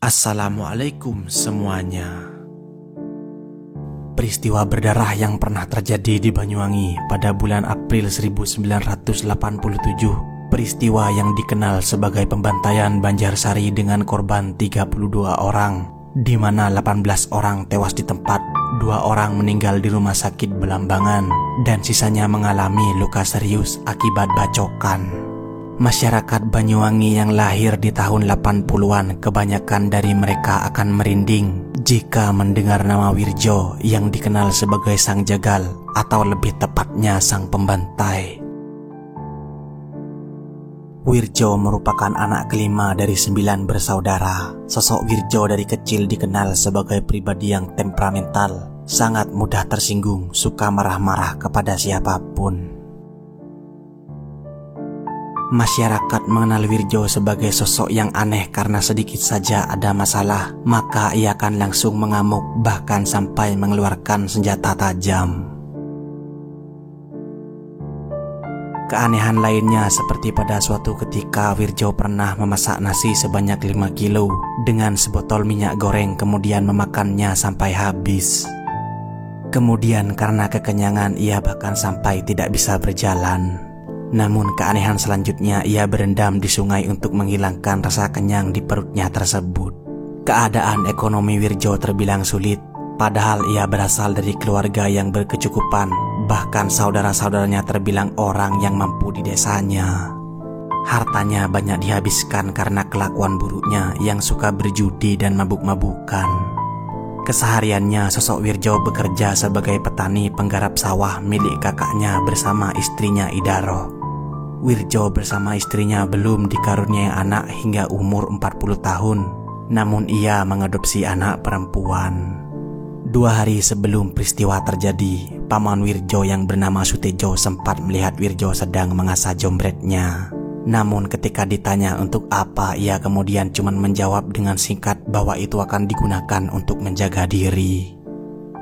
Assalamualaikum semuanya. Peristiwa berdarah yang pernah terjadi di Banyuwangi pada bulan April 1987. Peristiwa yang dikenal sebagai pembantaian Banjarsari dengan korban 32 orang, di mana 18 orang tewas di tempat, 2 orang meninggal di rumah sakit Belambangan, dan sisanya mengalami luka serius akibat bacokan. Masyarakat Banyuwangi yang lahir di tahun 80-an, kebanyakan dari mereka akan merinding jika mendengar nama Wirjo yang dikenal sebagai sang jagal, atau lebih tepatnya sang pembantai. Wirjo merupakan anak kelima dari 9 bersaudara. Sosok Wirjo dari kecil dikenal sebagai pribadi yang temperamental, sangat mudah tersinggung, suka marah-marah kepada siapapun. Masyarakat mengenal Wirjo sebagai sosok yang aneh karena sedikit saja ada masalah, maka ia akan langsung mengamuk, bahkan sampai mengeluarkan senjata tajam. Keanehan lainnya seperti pada suatu ketika Wirjo pernah memasak nasi sebanyak 5 kilo dengan sebotol minyak goreng, kemudian memakannya sampai habis. Kemudian karena kekenyangan ia bahkan sampai tidak bisa berjalan. Namun keanehan selanjutnya, ia berendam di sungai untuk menghilangkan rasa kenyang di perutnya tersebut. Keadaan ekonomi Wirjo terbilang sulit, padahal ia berasal dari keluarga yang berkecukupan. Bahkan saudara-saudaranya terbilang orang yang mampu di desanya. Hartanya banyak dihabiskan karena kelakuan buruknya yang suka berjudi dan mabuk-mabukan. Kesehariannya sosok Wirjo bekerja sebagai petani penggarap sawah milik kakaknya bersama istrinya Idaro. Wirjo bersama istrinya belum dikaruniai anak hingga umur 40 tahun, namun ia mengadopsi anak perempuan. 2 hari sebelum peristiwa terjadi, paman Wirjo yang bernama Sutejo sempat melihat Wirjo sedang mengasah jombretnya. Namun ketika ditanya untuk apa, ia kemudian cuma menjawab dengan singkat bahwa itu akan digunakan untuk menjaga diri.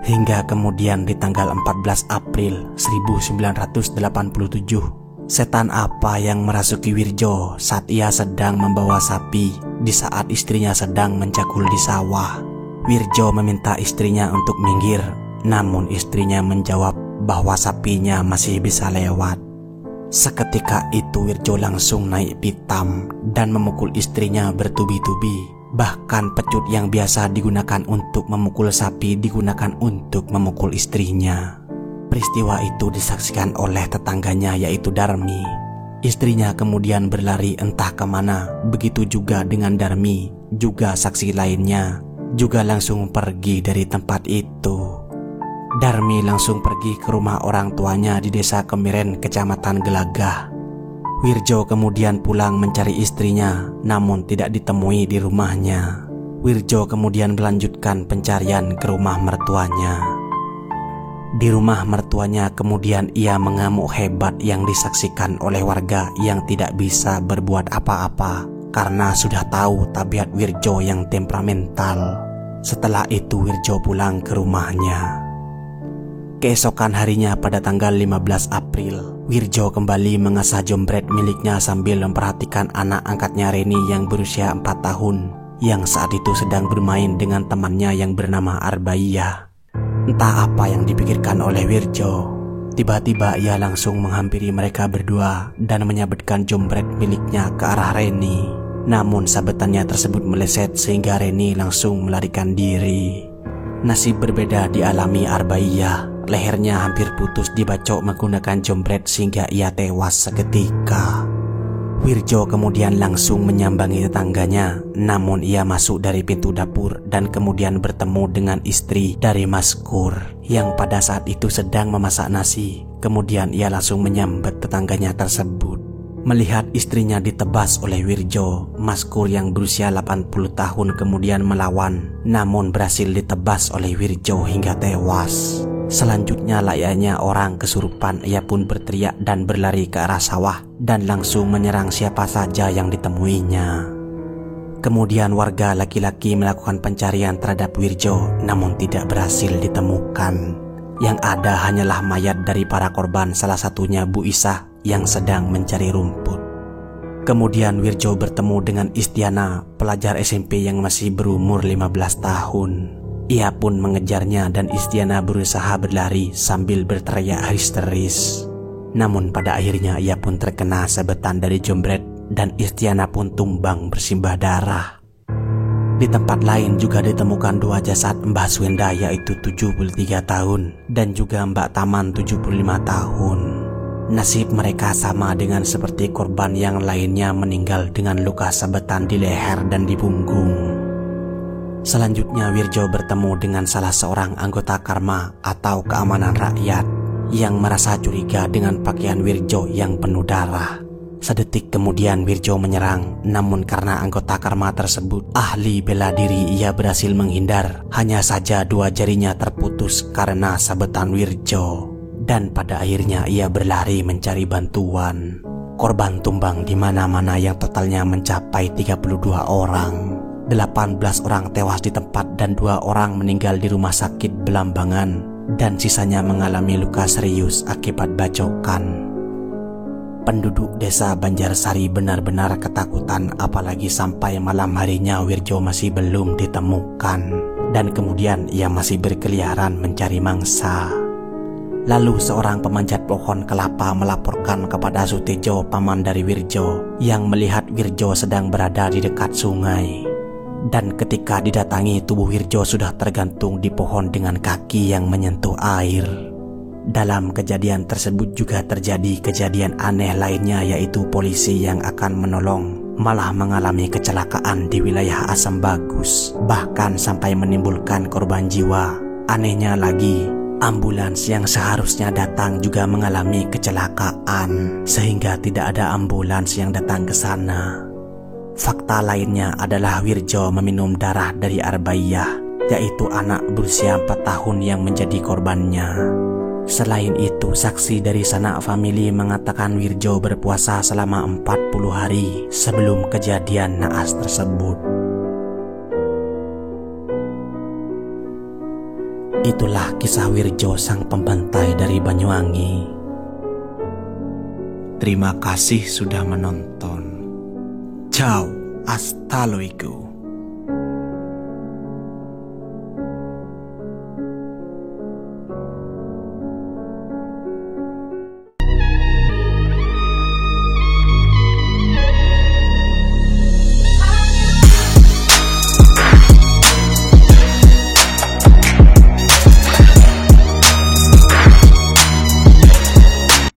Hingga kemudian di tanggal 14 April 1987, setan apa yang merasuki Wirjo saat ia sedang membawa sapi di saat istrinya sedang mencakul di sawah. Wirjo meminta istrinya untuk minggir, namun istrinya menjawab bahwa sapinya masih bisa lewat. Seketika itu Wirjo langsung naik pitam dan memukul istrinya bertubi-tubi. Bahkan pecut yang biasa digunakan untuk memukul sapi digunakan untuk memukul istrinya. Peristiwa itu disaksikan oleh tetangganya yaitu Darmi. Istrinya kemudian berlari entah kemana. Begitu juga dengan Darmi, juga saksi lainnya juga langsung pergi dari tempat itu. Darmi langsung pergi ke rumah orang tuanya di desa Kemiren, kecamatan Gelagah. Wirjo kemudian pulang mencari istrinya, namun tidak ditemui di rumahnya. Wirjo kemudian melanjutkan pencarian ke rumah mertuanya. Di rumah mertuanya kemudian ia mengamuk hebat yang disaksikan oleh warga yang tidak bisa berbuat apa-apa karena sudah tahu tabiat Wirjo yang temperamental. Setelah itu Wirjo pulang ke rumahnya. Keesokan harinya pada tanggal 15 April, Wirjo kembali mengasah jombret miliknya sambil memperhatikan anak angkatnya Reni yang berusia 4 tahun, yang saat itu sedang bermain dengan temannya yang bernama Arbaiyah. Entah apa yang dipikirkan oleh Wirjo, tiba-tiba ia langsung menghampiri mereka berdua dan menyabetkan jombret miliknya ke arah Reni. Namun sabetannya tersebut meleset sehingga Reni langsung melarikan diri. Nasib berbeda dialami Arbaiyah. Lehernya hampir putus dibacok menggunakan jombret sehingga ia tewas seketika. Wirjo kemudian langsung menyambangi tetangganya, namun ia masuk dari pintu dapur dan kemudian bertemu dengan istri dari Maskur yang pada saat itu sedang memasak nasi. Kemudian ia langsung menyambat tetangganya tersebut. Melihat istrinya ditebas oleh Wirjo, Maskur yang berusia 80 tahun kemudian melawan, namun berhasil ditebas oleh Wirjo hingga tewas. Selanjutnya layaknya orang kesurupan, ia pun berteriak dan berlari ke arah sawah dan langsung menyerang siapa saja yang ditemuinya. Kemudian warga laki-laki melakukan pencarian terhadap Wirjo, namun tidak berhasil ditemukan. Yang ada hanyalah mayat dari para korban, salah satunya Bu Isah yang sedang mencari rumput. Kemudian Wirjo bertemu dengan Istiana, pelajar SMP yang masih berumur 15 tahun. Ia pun mengejarnya dan Istiana berusaha berlari sambil berteriak histeris. Namun pada akhirnya ia pun terkena sabetan dari jomret dan Istiana pun tumbang bersimbah darah. Di tempat lain juga ditemukan dua jasad Mbah Swenda, yaitu 73 tahun dan juga Mbak Taman 75 tahun. Nasib mereka sama dengan seperti korban yang lainnya, meninggal dengan luka sabetan di leher dan di punggung. Selanjutnya Wirjo bertemu dengan salah seorang anggota Karma atau keamanan rakyat yang merasa curiga dengan pakaian Wirjo yang penuh darah. Sedetik kemudian Wirjo menyerang, namun karena anggota Karma tersebut ahli bela diri, ia berhasil menghindar. Hanya saja dua jarinya terputus karena sabetan Wirjo. Dan pada akhirnya ia berlari mencari bantuan. Korban tumbang di mana-mana yang totalnya mencapai 32 orang. 18 orang tewas di tempat dan 2 orang meninggal di rumah sakit Belambangan, dan sisanya mengalami luka serius akibat bacokan. Penduduk desa Banjarsari benar-benar ketakutan, apalagi sampai malam harinya Wirjo masih belum ditemukan, dan kemudian ia masih berkeliaran mencari mangsa. Lalu seorang pemanjat pohon kelapa melaporkan kepada Sutejo, paman dari Wirjo, yang melihat Wirjo sedang berada di dekat sungai. Dan ketika didatangi, tubuh Wirjo sudah tergantung di pohon dengan kaki yang menyentuh air. Dalam kejadian tersebut juga terjadi kejadian aneh lainnya, yaitu polisi yang akan menolong malah mengalami kecelakaan di wilayah Asam Bagus, bahkan sampai menimbulkan korban jiwa. Anehnya lagi, ambulans yang seharusnya datang juga mengalami kecelakaan, sehingga tidak ada ambulans yang datang ke sana. Fakta lainnya adalah Wirjo meminum darah dari Arbaiyah, yaitu anak berusia 4 tahun yang menjadi korbannya. Selain itu, saksi dari sanak famili mengatakan Wirjo berpuasa selama 40 hari sebelum kejadian naas tersebut. Itulah kisah Wirjo, sang pembantai dari Banyuwangi. Terima kasih sudah menonton. Ciao, hasta luego.